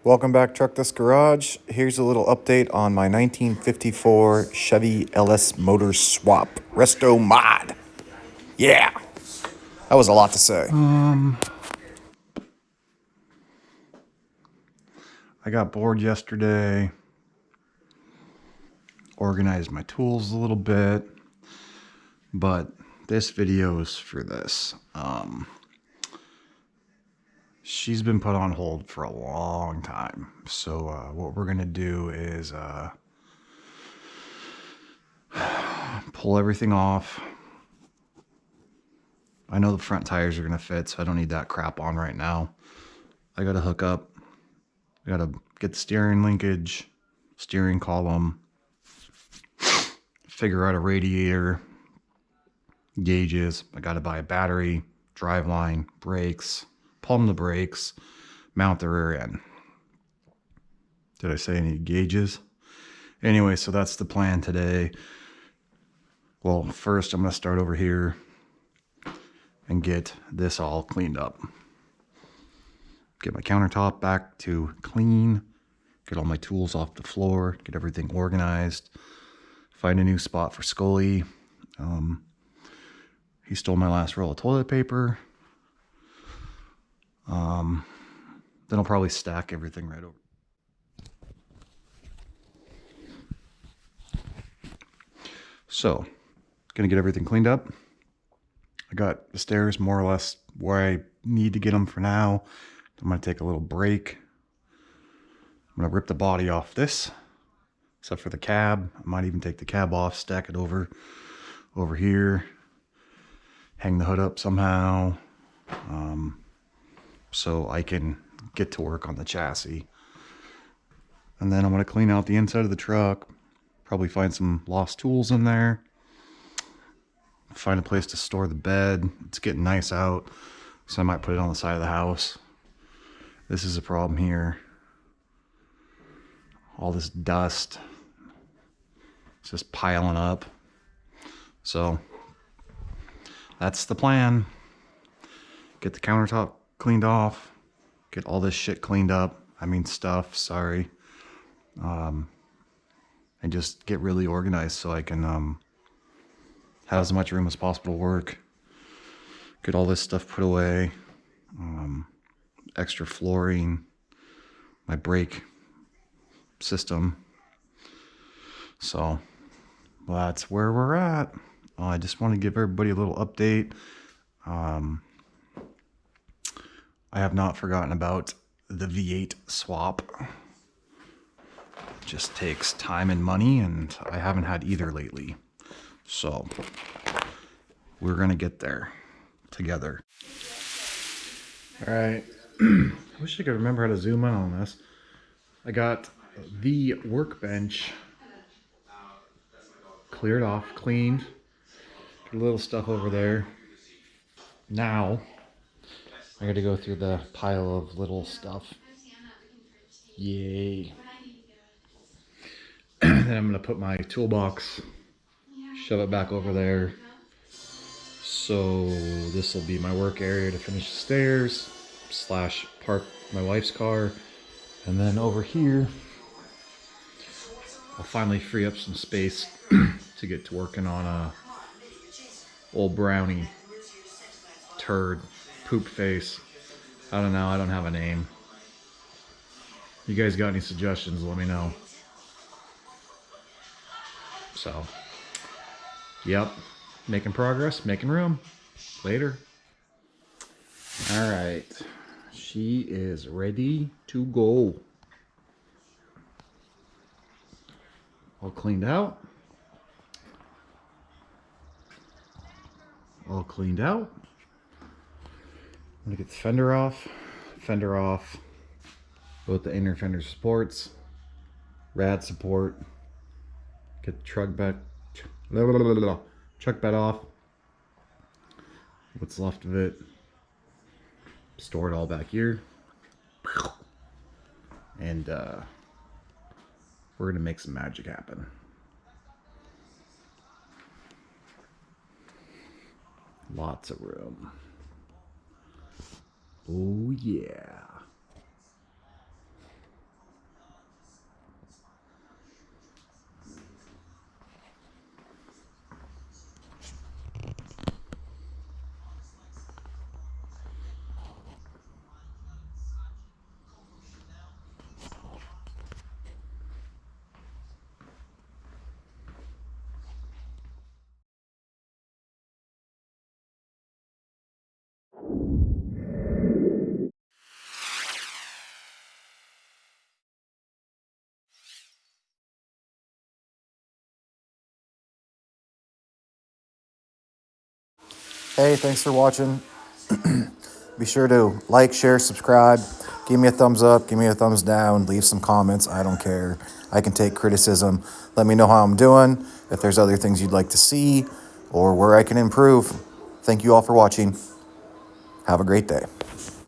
Welcome back, Truck This Garage. Here's a little update on my 1954 Chevy LS motor swap resto mod. Yeah, that was a lot to say. I got bored yesterday, organized my tools a little bit, but this video is for this. She's been put on hold for a long time. So what we're gonna do is pull everything off. I know the front tires are gonna fit, so I don't need that crap on right now. I gotta hook up. I gotta get the steering linkage, steering column, figure out a radiator, gauges. I gotta buy a battery, driveline, brakes, plumb the brakes, mount the rear end. Did I say any gauges? Anyway, so that's the plan today. Well, first I'm gonna start over here and get this all cleaned up. Get my countertop back to clean, get all my tools off the floor, get everything organized, find a new spot for Scully. He stole my last roll of toilet paper. Then I'll probably stack everything right over. So, gonna get everything cleaned up. I got the stairs more or less where I need to get them for now. I'm gonna take a little break. I'm gonna rip the body off this, except for the cab. I might even take the cab off, stack it over here, hang the hood up somehow, so I can get to work on the chassis. And then I'm gonna clean out the inside of the truck, probably find some lost tools in there, find a place to store the bed. It's getting nice out, so I might put it on the side of the house. This is a problem here. All this dust, it's just piling up. So that's the plan. Get the countertop cleaned off, get all this shit cleaned up. I mean stuff, sorry. And just get really organized so I can have as much room as possible to work. Get all this stuff put away. Extra flooring, my brake system. So that's where we're at. I just want to give everybody a little update. I have not forgotten about the V8 swap. It just takes time and money, and I haven't had either lately. So we're gonna get there together. All right. I wish I could remember how to zoom in on this. I got the workbench cleared off, cleaned. Got a little stuff over there. Now I got to go through the pile of little stuff. Yay. Then I'm going to put my toolbox, shove it back over there. So this will be my work area to finish the stairs / park my wife's car. And then over here, I'll finally free up some space to get to working on a old brownie turd poop face. I don't know, I don't have a name. You guys got any suggestions, let me know. So, yep, making progress, making room. Later. All right, she is ready to go. All cleaned out. All cleaned out. I'm gonna get the fender off. Both the inner fender supports, rad support. Get the truck bed off. What's left of it, store it all back here. And we're gonna make some magic happen. Lots of room. Oh yeah. Hey, thanks for watching. Be sure to like, share, subscribe. Give me a thumbs up, give me a thumbs down, leave some comments. I don't care. I can take criticism. Let me know how I'm doing, if there's other things you'd like to see, or where I can improve. Thank you all for watching. Have a great day.